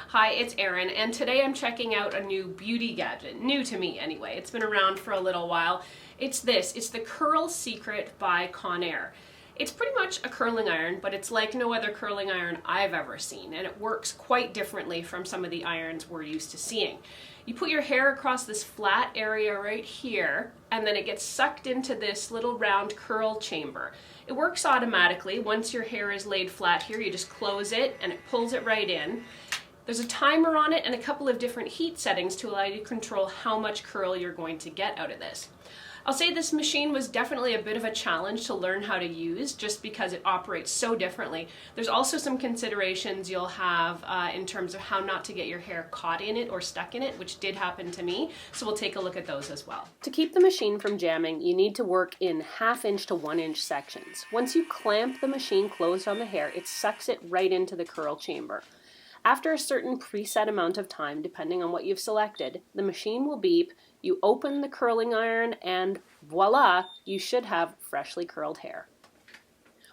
Hi, it's Erin, and today I'm checking out a new beauty gadget. New to me, anyway. It's been around for a little while. It's the Curl Secret by Conair. It's pretty much a curling iron, but it's like no other curling iron I've ever seen, and it works quite differently from some of the irons we're used to seeing. You put your hair across this flat area right here, and then it gets sucked into this little round curl chamber. It works automatically. Once your hair is laid flat here, you just close it and it pulls it right in. There's a timer on it and a couple of different heat settings to allow you to control how much curl you're going to get out of this. I'll say this machine was definitely a bit of a challenge to learn how to use just because it operates so differently. There's also some considerations you'll have in terms of how not to get your hair caught in it or stuck in it, which did happen to me, so we'll take a look at those as well. To keep the machine from jamming, you need to work in 1/2 inch to 1 inch sections. Once you clamp the machine closed on the hair, it sucks it right into the curl chamber. After a certain preset amount of time, depending on what you've selected, the machine will beep, you open the curling iron, and voila, you should have freshly curled hair.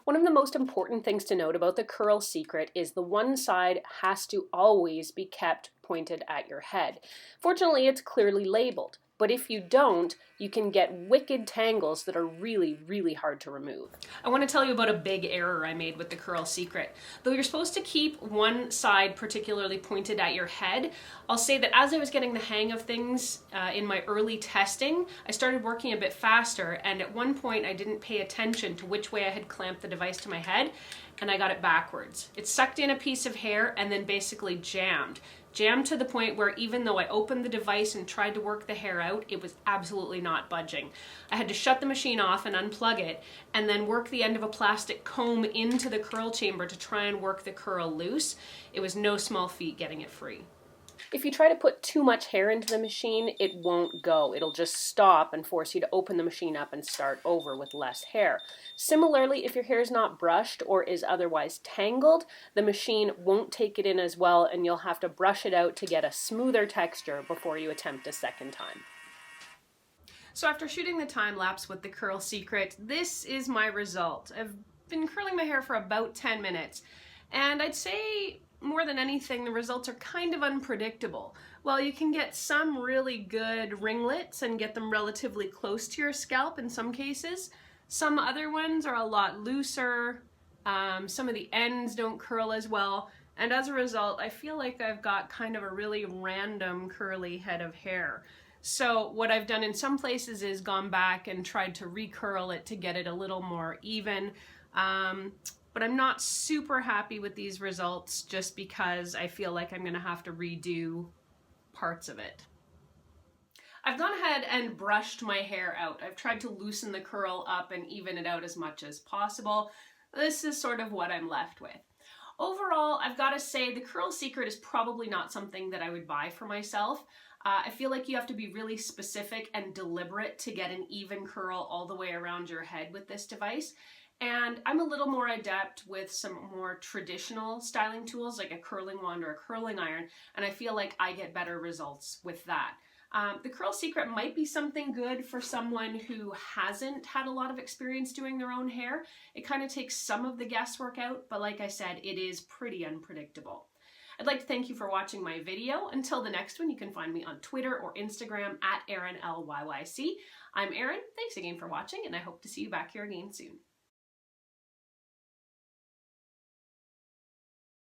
One of the most important things to note about the Curl Secret is the one side has to always be kept pointed at your head. Fortunately, it's clearly labeled, but if you don't, you can get wicked tangles that are really, really hard to remove. I want to tell you about a big error I made with the Curl Secret. Though you're supposed to keep one side particularly pointed at your head, I'll say that as I was getting the hang of things in my early testing, I started working a bit faster, and at one point I didn't pay attention to which way I had clamped the device to my head, and I got it backwards. It sucked in a piece of hair and then basically jammed. Jammed to the point where even though I opened the device and tried to work the hair out, it was absolutely not budging. I had to shut the machine off and unplug it, and then work the end of a plastic comb into the curl chamber to try and work the curl loose. It was no small feat getting it free. If you try to put too much hair into the machine, it won't go. It'll just stop and force you to open the machine up and start over with less hair. Similarly, if your hair is not brushed or is otherwise tangled, the machine won't take it in as well, and you'll have to brush it out to get a smoother texture before you attempt a second time. So after shooting the time lapse with the Curl Secret, this is my result. I've been curling my hair for about 10 minutes, and I'd say more than anything, the results are kind of unpredictable. While you can get some really good ringlets and get them relatively close to your scalp in some cases, some other ones are a lot looser, some of the ends don't curl as well, and as a result, I feel like I've got kind of a really random curly head of hair. So what I've done in some places is gone back and tried to recurl it to get it a little more even. But I'm not super happy with these results just because I feel like I'm going to have to redo parts of it. I've gone ahead and brushed my hair out. I've tried to loosen the curl up and even it out as much as possible. This is sort of what I'm left with. Overall, I've got to say the Curl Secret is probably not something that I would buy for myself. I feel like you have to be really specific and deliberate to get an even curl all the way around your head with this device. And I'm a little more adept with some more traditional styling tools like a curling wand or a curling iron, and I feel like I get better results with that. The Curl Secret might be something good for someone who hasn't had a lot of experience doing their own hair. It kind of takes some of the guesswork out, but like I said, it is pretty unpredictable. I'd like to thank you for watching my video. Until the next one, you can find me on Twitter or Instagram at ErinLYYC. I'm Erin, thanks again for watching, and I hope to see you back here again soon.